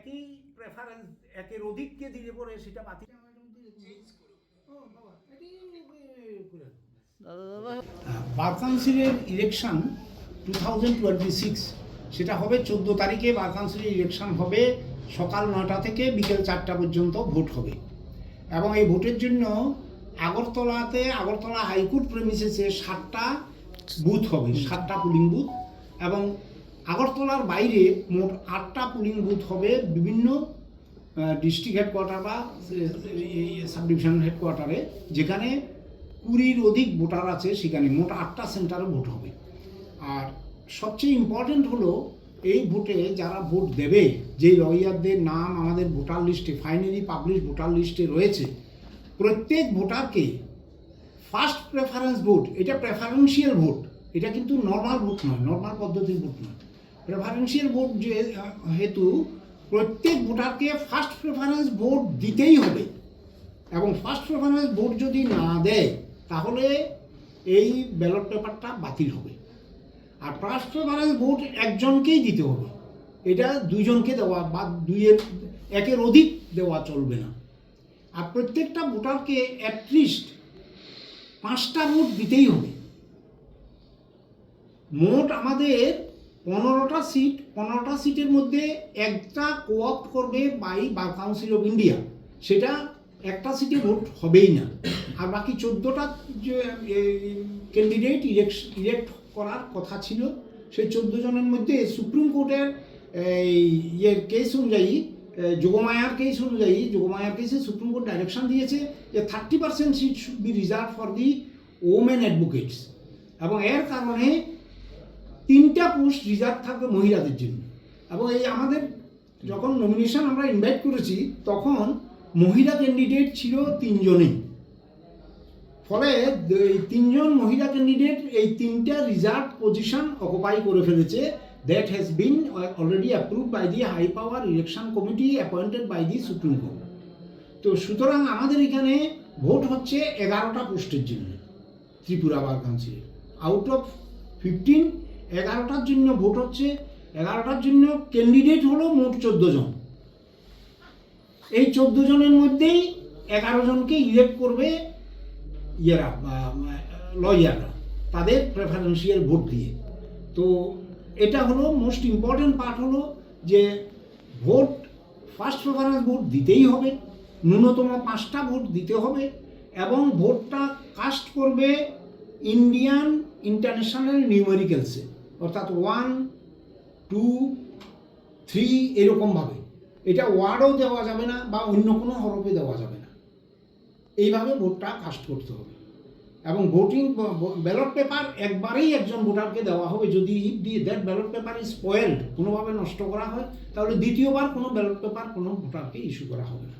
একই প্রেফারেন্স একের অধিককে দিলে পরে সেটা বাতিল। বার কাউন্সিলের ইলেকশন 2026 সেটা হবে 14 তারিখে। বার কাউন্সিলের ইলেকশন হবে সকাল 9টা থেকে বিকেল 4টা পর্যন্ত ভোট হবে। এবং এই ভোটের জন্য আগরতলা হাইকোর্ট প্রেমিসেসে 7টা বুথ হবে, 7টা পুলিং বুথ। এবং আগরতলার বাইরে মোট 8টা পুলিং বুথ হবে বিভিন্ন ডিস্ট্রিক্ট হেডকোয়ার্টার বা সাব ডিভিশন হেডকোয়ার্টারে, যেখানে 20-র অধিক ভোটার আছে। সেখানে মোট 8টা সেন্টারে ভোট হবে। আর সবচেয়ে ইম্পর্টেন্ট হলো এই ভোটে যারা ভোট দেবে, যে লয়ারদের নাম আমাদের ভোটার লিস্টে ফাইনালি পাবলিশ ভোটার লিস্টে রয়েছে, প্রত্যেক ভোটারকে ফার্স্ট প্রেফারেন্স ভোট, এটা প্রেফারেন্সিয়াল ভোট, এটা কিন্তু নর্মাল ভোট নয়, নর্মাল পদ্ধতির ভোট নয়, প্রেফারেন্সিয়াল ভোট যে হেতু প্রত্যেক ভোটারকে ফার্স্ট প্রেফারেন্স ভোট দিতেই হবে। এবং ফার্স্ট প্রেফারেন্স ভোট যদি না দেয় তাহলে এই ব্যালট পেপারটা বাতিল হবে। আর ফার্স্ট প্রেফারেন্স ভোট একজনকেই দিতে হবে, এটা দুইজনকে দেওয়া বা একের অধিক দেওয়া চলবে না। আর প্রত্যেকটা ভোটারকে অ্যাটলিস্ট 5টা ভোট দিতেই হবে। মোট আমাদের 15টা সিট, 15টা সিটের মধ্যে একটা কোঅপ্ট করবে by bar council of India, সেটা একটা সিটে ভোট হবেই না। আর বাকি 14টা যে ক্যান্ডিডেট ইলেক্ট করার কথা ছিল, সেই 14 জনের মধ্যে সুপ্রিম কোর্টের কেস অনুযায়ী, যোগমায়ার কেসে সুপ্রিম কোর্ট ডাইরেকশন দিয়েছে যে 30% seat should be reserve for the women advocates. এবং এর কারণে 3টা পোস্ট রিজার্ভ থাকবে মহিলাদের জন্য। এবং এই আমাদের যখন নমিনেশন আমরা ইনভাইট করেছি তখন মহিলা ক্যান্ডিডেট ছিল 3 জনই। ফলে এই 3 জন মহিলা ক্যান্ডিডেট এই 3টা রিজার্ভ পজিশন অকুপাই করে ফেলেছে। That has been already approved by the high power election committee appointed by the Supreme Court. তো সুতরাং আমাদের এখানে ভোট হচ্ছে 11টা পোস্টের জন্য ত্রিপুরা বার কাউন্সিলে। আউট অফ 15 11টার জন্য ভোট হচ্ছে। 11টার জন্য ক্যান্ডিডেট হলো মোট 14 জন। এই 14 জনের মধ্যেই 11 জনকে ইলেক্ট করবে লয়াররা তাদের প্রেফারেন্সিয়াল ভোট দিয়ে। তো এটা হলো মোস্ট ইম্পর্টেন্ট পার্ট, হলো যে ভোট ফার্স্ট প্রেফারেন্স ভোট দিতেই হবে, ন্যূনতম 5টা ভোট দিতে হবে। এবং ভোটটা কাস্ট করবে ইন্ডিয়ান ইন্টারন্যাশনাল নিউমেরিক্যালসে, অর্থাৎ 1, 2, 3 এরকমভাবে। এটা ওয়ার্ডও দেওয়া যাবে না বা অন্য কোনো হরফে দেওয়া যাবে না, এইভাবে ভোটটা কাস্ট করতে হবে। এবং ব্যালট পেপার একবারেই একজন ভোটারকে দেওয়া হবে। যদি that ballot paper is spoiled, কোনোভাবে নষ্ট করা হয়, তাহলে দ্বিতীয়বার কোনো ব্যালট পেপার কোনো ভোটারকে ইস্যু করা হবে না।